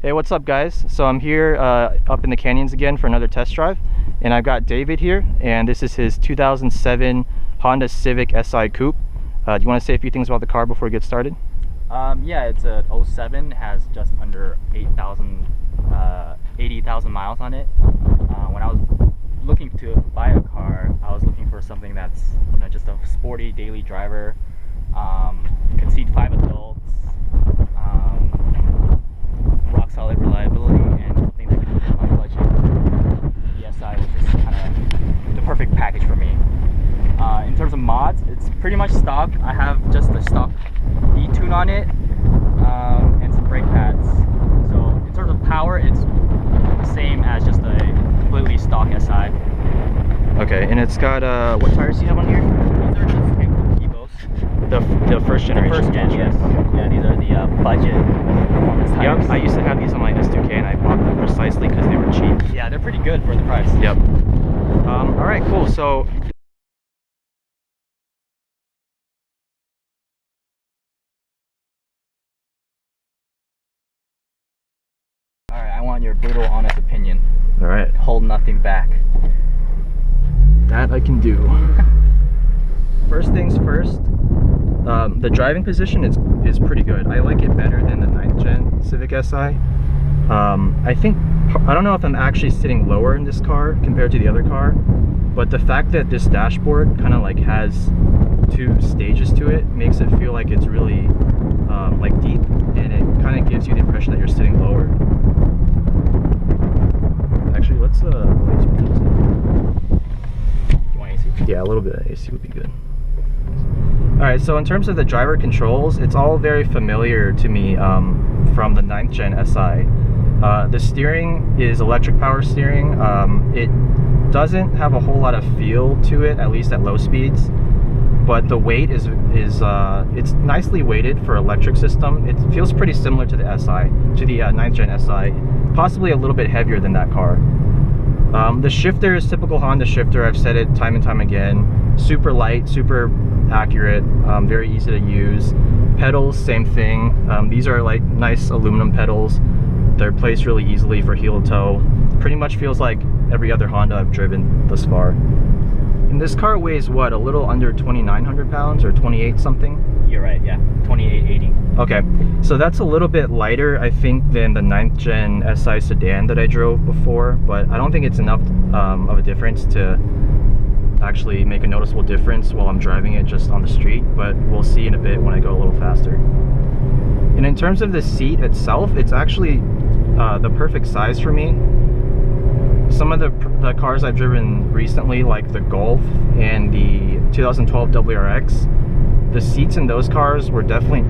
Hey, what's up guys? So I'm here up in the canyons again for another test drive, and I've got David here, and this is his 2007 Honda Civic Si coupe. Do you want to say a few things about the car before we get started? Yeah, it's a 07, has just under 80,000 miles on it. When I was looking to buy a car, I was looking for something that's just a sporty daily driver, could seat 5 adults, rock solid reliability, and something that can fit in my budget. The SI was just kind of the perfect package for me. In terms of mods, it's pretty much stock. I have just a stock E-tune on it, and some brake pads. So in terms of power, it's the same as just a completely stock SI. Okay, and it's got what tires do you have on here? These are just Evos. The first generation. The first gen, yes. Okay. Yeah, these are the budget performance tires. Yep, I used to have these on my S2K, and I bought them precisely because they were cheap. Yeah, they're pretty good for the price. Yep. All right, cool. So Alright, I want your brutal, honest opinion. all right, Hold nothing back. that I can do. First things first, the driving position is pretty good. I like it better than the 9th gen Civic Si. I don't know if I'm actually sitting lower in this car compared to the other car, but the fact that this dashboard kind of like has 2 stages to it makes it feel like it's really like deep, and it kind of gives you the impression that you're sitting lower. Actually, let's You want AC? yeah, a little bit of AC would be good. Alright, so in terms of the driver controls, it's all very familiar to me from the 9th gen Si. The steering is electric power steering. It doesn't have a whole lot of feel to it, at least at low speeds. But the weight is it's nicely weighted for electric system. It feels pretty similar to the SI, to the 9th gen Si, possibly a little bit heavier than that car. The shifter is typical Honda shifter. I've said it time and time again. Super light, super accurate, very easy to use. Pedals, same thing. These are like nice aluminum pedals. They're placed really easily for heel to toe. Pretty much feels like every other Honda I've driven thus far. And this car weighs what, a little under 2,900 pounds or 28 something? You're right, yeah. 2880. Okay, so that's a little bit lighter, I think, than the 9th gen Si sedan that I drove before, but I don't think it's enough of a difference to actually make a noticeable difference while I'm driving it just on the street, but we'll see in a bit when I go a little faster. And in terms of the seat itself, it's actually the perfect size for me. Some of the cars I've driven recently, like the Golf and the 2012 WRX, the seats in those cars were definitely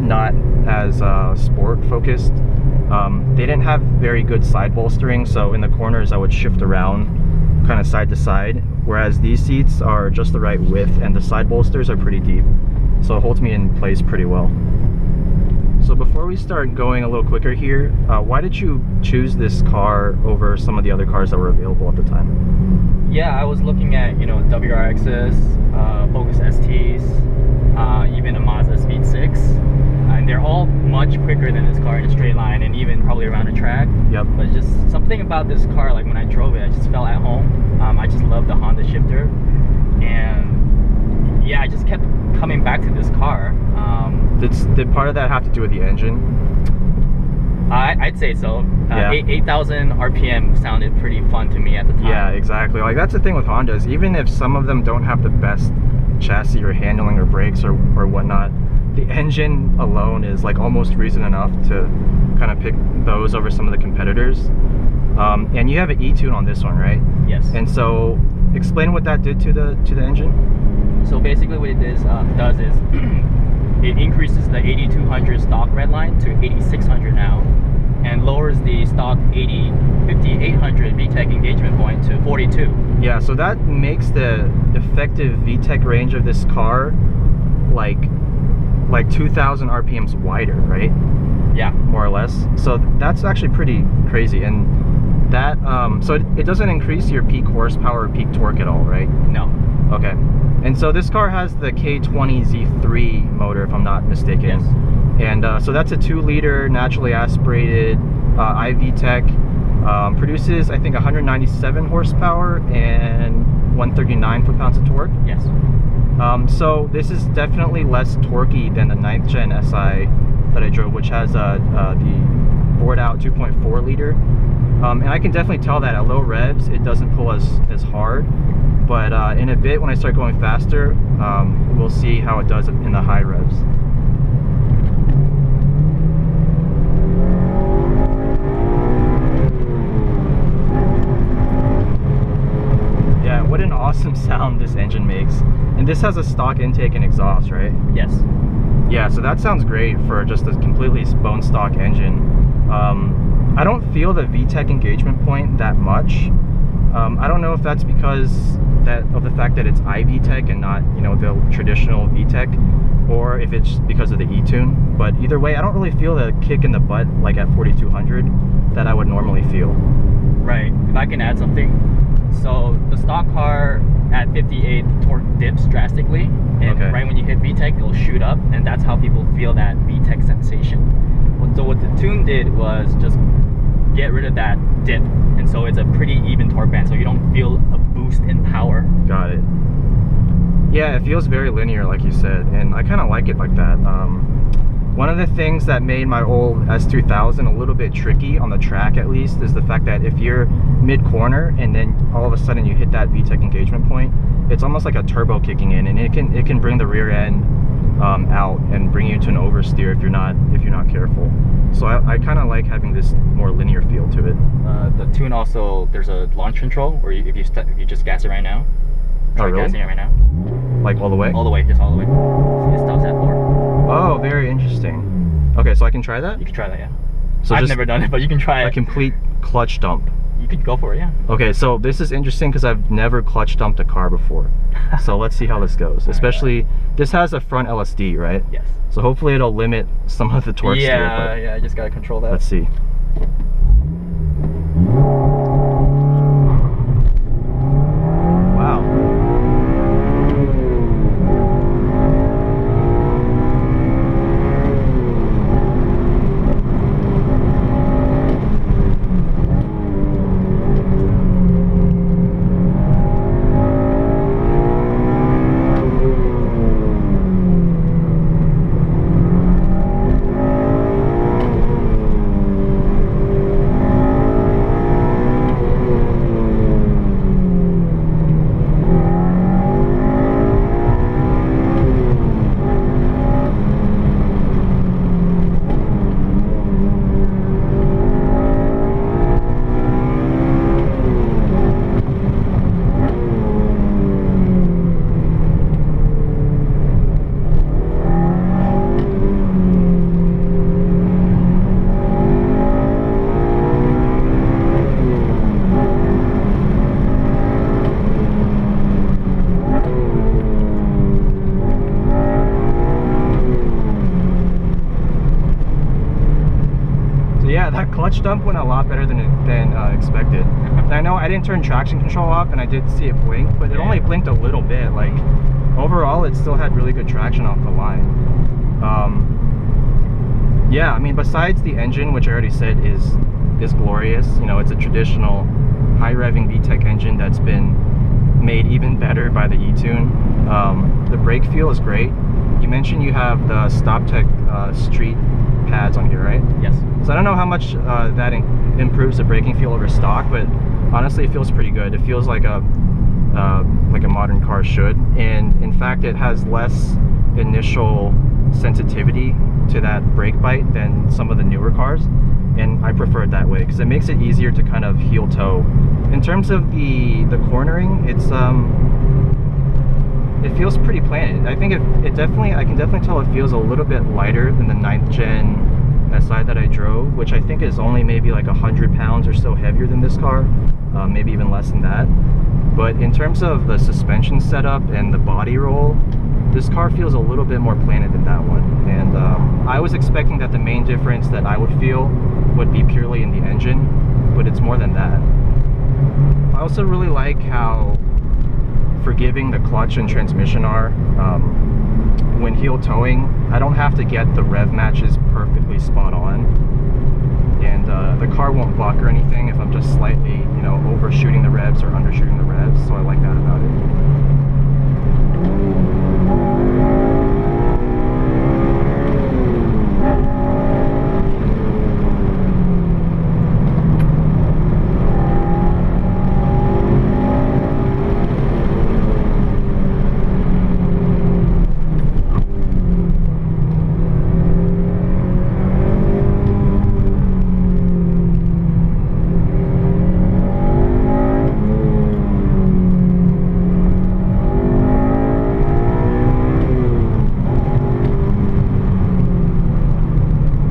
not as sport focused. They didn't have very good side bolstering, so in the corners I would shift around kind of side to side, whereas these seats are just the right width and the side bolsters are pretty deep, so it holds me in place pretty well. So before we start going a little quicker here, why did you choose this car over some of the other cars that were available at the time? Yeah, I was looking at, WRXs, Focus STs, even a Mazda Speed 6. And they're all much quicker than this car in a straight line, and even probably around a track. Yep. But just something about this car, like when I drove it, I just felt at home. I just love the Honda shifter. And yeah, I just kept coming back to this car. Did part of that have to do with the engine? I'd say so. Yeah. 8,000 RPM sounded pretty fun to me at the time. Yeah, exactly. Like that's the thing with Hondas. Even if some of them don't have the best chassis or handling or brakes or whatnot, the engine alone is like almost reason enough to kind of pick those over some of the competitors. And you have an E-tune on this one, right? Yes. And so, explain what that did to the engine. So basically, what it does is it increases the 8200 stock redline to 8600 now, and lowers the stock 5800 VTEC engagement point to 42. Yeah, so that makes the effective VTEC range of this car like 2,000 RPMs wider, right? Yeah, more or less. So that's actually pretty crazy, and that so it doesn't increase your peak horsepower or peak torque at all, right? No. Okay. And so this car has the K20 Z3 motor, if I'm not mistaken. Yes. And so that's a 2-liter naturally aspirated VTEC. Produces, I think, 197 horsepower and 139 foot-pounds of torque. Yes. So this is definitely less torquey than the 9th gen SI that I drove, which has the bored out 2.4 liter. And I can definitely tell that at low revs it doesn't pull as hard, but in a bit when I start going faster, we'll see how it does in the high revs. Yeah, what an awesome sound this engine makes. And this has a stock intake and exhaust, right? Yes. Yeah, so that sounds great for just a completely bone stock engine. I don't feel the VTEC engagement point that much. I don't know if that's because of the fact that it's iVTEC and not, you know, the traditional VTEC, or if it's because of the E-tune. But either way, I don't really feel the kick in the butt like at 4200 that I would normally feel. Right. If I can add something, so the stock car at 58 torque dips drastically, and right when you hit VTEC, it'll shoot up, and that's how people feel that VTEC sensation. So what the tune did was just get rid of that dip, and so it's a pretty even torque band, so you don't feel a boost in power. Got it. Yeah, it feels very linear, like you said, and I kind of like it like that. One of the things that made my old S2000 a little bit tricky on the track, at least, is the fact that if you're mid-corner and then all of a sudden you hit that VTEC engagement point, it's almost like a turbo kicking in, and it can bring the rear end out and bring you to an oversteer if you're not careful. So I kind of like having this more linear feel to it. The tune also, there's a launch control where if you just gas it right now. Oh, really? Gassing it right now. Like all the way? All the way, just all the way. See, it stops at 4. Oh, very interesting. Okay, so I can try that? You can try that, yeah. So I've never done it, but you can try it. A complete clutch dump. You could go for it, yeah. Okay, so this is interesting because I've never clutch dumped a car before. So let's see how this goes. Especially, this has a front LSD, right? Yes. So hopefully it'll limit some of the torque steer. Yeah, I just gotta control that. Let's see. Yeah, that clutch dump went a lot better than expected. And I know I didn't turn traction control off, and I did see it blink, but it only blinked a little bit. Like, overall, it still had really good traction off the line. Yeah, I mean, besides the engine, which I already said is glorious. You know, it's a traditional high revving VTEC engine that's been made even better by the E-tune. The brake feel is great. You mentioned you have the StopTech street pads on here, right? Yes. So I don't know how much that improves the braking feel over stock, but honestly it feels pretty good. It feels like a modern car should, and in fact it has less initial sensitivity to that brake bite than some of the newer cars, and I prefer it that way because it makes it easier to kind of heel toe. In terms of the cornering, it feels pretty planted. I think I can definitely tell it feels a little bit lighter than the 9th gen SI that I drove, which I think is only maybe like 100 pounds or so heavier than this car, maybe even less than that. But in terms of the suspension setup and the body roll, this car feels a little bit more planted than that one. And I was expecting that the main difference that I would feel would be purely in the engine, but it's more than that. I also really like how forgiving the clutch and transmission are. When heel towing, I don't have to get the rev matches perfectly spot on, and the car won't buck or anything if I'm just slightly, you know, overshooting the revs or undershooting the revs, so I like that about it.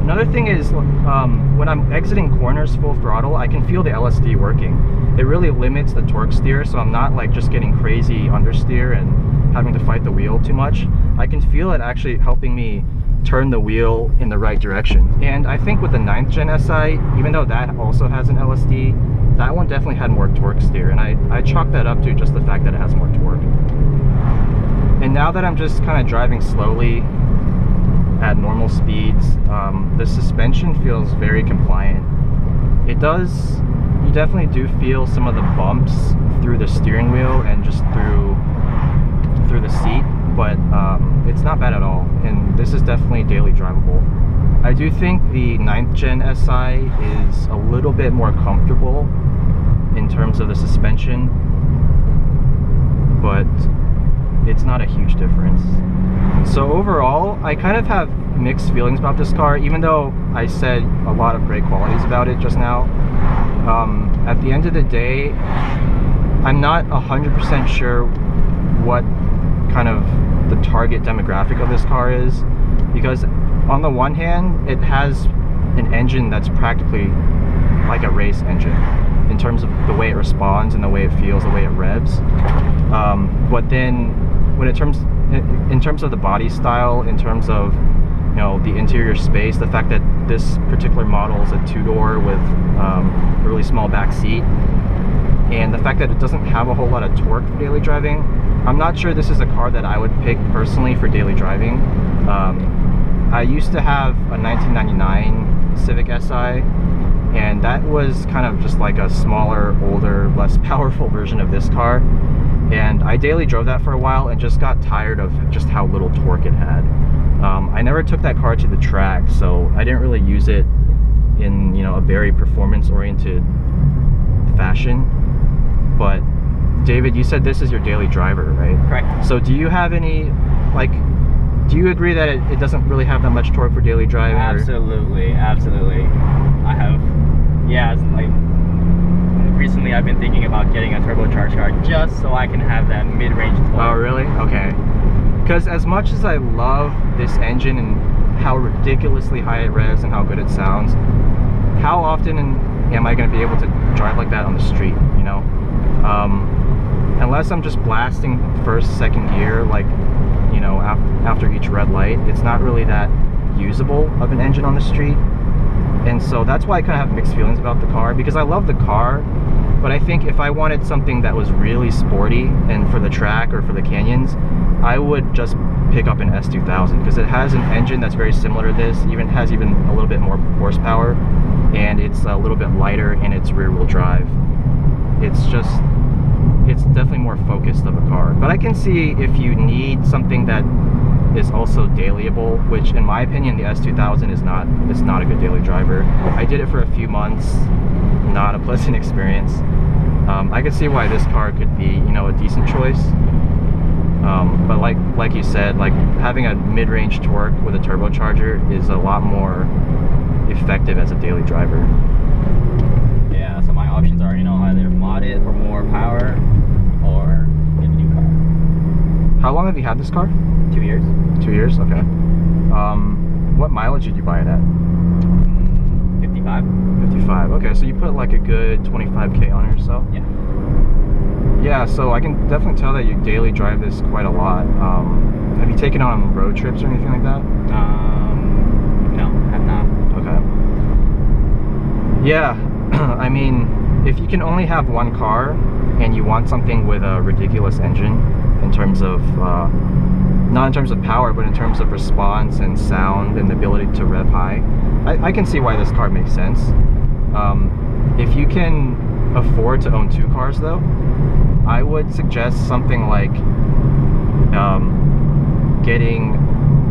Another thing is, when I'm exiting corners full throttle, I can feel the LSD working. It really limits the torque steer, so I'm not like just getting crazy understeer and having to fight the wheel too much. I can feel it actually helping me turn the wheel in the right direction. And I think with the 9th Gen SI, even though that also has an LSD, that one definitely had more torque steer, and I chalk that up to just the fact that it has more torque. And now that I'm just kind of driving slowly at normal speeds, the suspension feels very compliant. It does, you definitely do feel some of the bumps through the steering wheel and just through the seat, but it's not bad at all, and this is definitely daily drivable. I do think the 9th Gen SI is a little bit more comfortable in terms of the suspension, but it's not a huge difference. So overall, I kind of have mixed feelings about this car, even though I said a lot of great qualities about it just now. At the end of the day, I'm not 100% sure what kind of the target demographic of this car is, because on the one hand, it has an engine that's practically like a race engine in terms of the way it responds and the way it feels, the way it revs. But then when in terms of the body style, in terms of, you know, the interior space, the fact that this particular model is a two-door with a really small back seat, and the fact that it doesn't have a whole lot of torque for daily driving, I'm not sure this is a car that I would pick personally for daily driving. I used to have a 1999 Civic Si, and that was kind of just like a smaller, older, less powerful version of this car. And I daily drove that for a while and just got tired of just how little torque it had. I never took that car to the track, so I didn't really use it in, you know, a very performance-oriented fashion. But David, you said this is your daily driver, right? Correct. So do you have any, like, do you agree that it doesn't really have that much torque for daily driving? Absolutely, absolutely. I have, yeah, like, recently I've been thinking about getting a turbocharged car just so I can have that mid-range torque. Oh, really? Okay. Because as much as I love this engine and how ridiculously high it revs and how good it sounds, how often am I going to be able to drive like that on the street, you know? Unless I'm just blasting first, second gear, like, you know, after each red light, it's not really that usable of an engine on the street. And so that's why I kind of have mixed feelings about the car, because I love the car, but I think if I wanted something that was really sporty and for the track or for the canyons, I would just pick up an S2000, because it has an engine that's very similar to this, has even a little bit more horsepower, and it's a little bit lighter in its rear-wheel drive. It's definitely more focused of a car. But I can see if you need something that is also dailyable, which in my opinion the S2000 is not a good daily driver. I did it for a few months, not a pleasant experience. I could see why this car could be, you know, a decent choice. But like you said, like having a mid-range torque with a turbocharger is a lot more effective as a daily driver. Yeah, so my options are, you know, either mod it for more power or get a new car. How long have you had this car? 2 years. 2 years? Okay. What mileage did you buy it at? 55. 55. Okay, so you put like a good 25K on it or so? Yeah. Yeah, so I can definitely tell that you daily drive this quite a lot. Have you taken on road trips or anything like that? No, I have not. Okay. Yeah, I mean, if you can only have one car, and you want something with a ridiculous engine in terms of not in terms of power, but in terms of response and sound and the ability to rev high, I can see why this car makes sense. If you can afford to own 2 cars though, I would suggest something like getting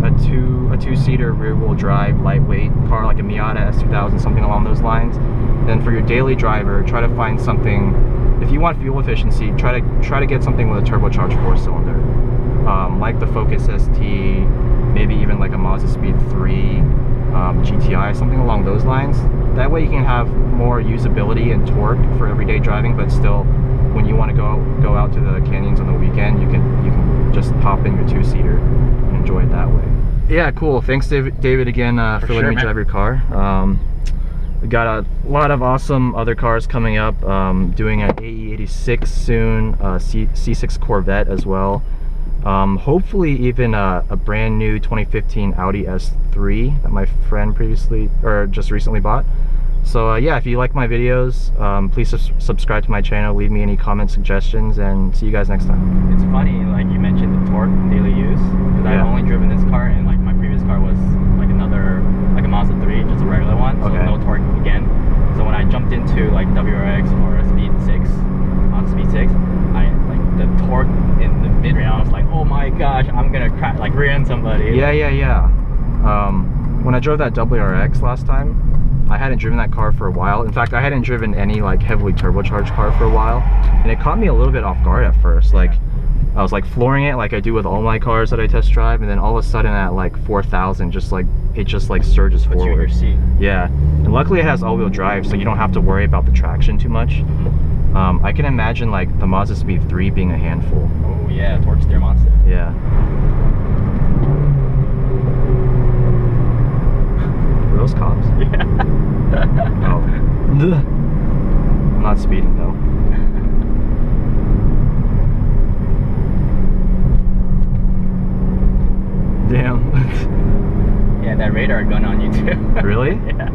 a two-seater rear-wheel drive lightweight car like a Miata S2000, something along those lines. Then for your daily driver, try to find something. If you want fuel efficiency, try to get something with a turbocharged 4-cylinder, like the Focus ST, maybe even like a Mazda Speed 3 GTI, something along those lines. That way you can have more usability and torque for everyday driving, but still, when you want to go out to the canyons on the weekend, you can just hop in your 2-seater and enjoy it that way. Yeah, cool. Thanks, David again for letting me drive your car. We got a lot of awesome other cars coming up. Doing an AE86 soon, C6 Corvette as well. Hopefully even a brand new 2015 Audi S3 that my friend just recently bought. So yeah, if you like my videos, please subscribe to my channel, leave me any comment suggestions, and see you guys next time. It's funny, like you mentioned the torque in daily use, because I've only driven this car, and like my previous car was like a Mazda 3, just a regular one, so no torque again. So when I jumped into like WRX or a Speed 6, on Speed 6, the torque in the mid-range, I was like, oh my gosh, I'm gonna crash, like rear end somebody. Yeah. When I drove that WRX last time, I hadn't driven that car for a while. In fact, I hadn't driven any like heavily turbocharged car for a while, and it caught me a little bit off guard at first. Like I was like flooring it like I do with all my cars that I test drive, and then all of a sudden at like 4,000, it just surges forward. You in your seat. Yeah, and luckily it has all-wheel drive, so you don't have to worry about the traction too much. I can imagine like the Mazda Speed 3 being a handful. Oh yeah, torque steer monster. Yeah. Were those cops? Yeah. Oh. I'm not speeding though. Damn. Yeah, that radar gun on you too. Really? Yeah.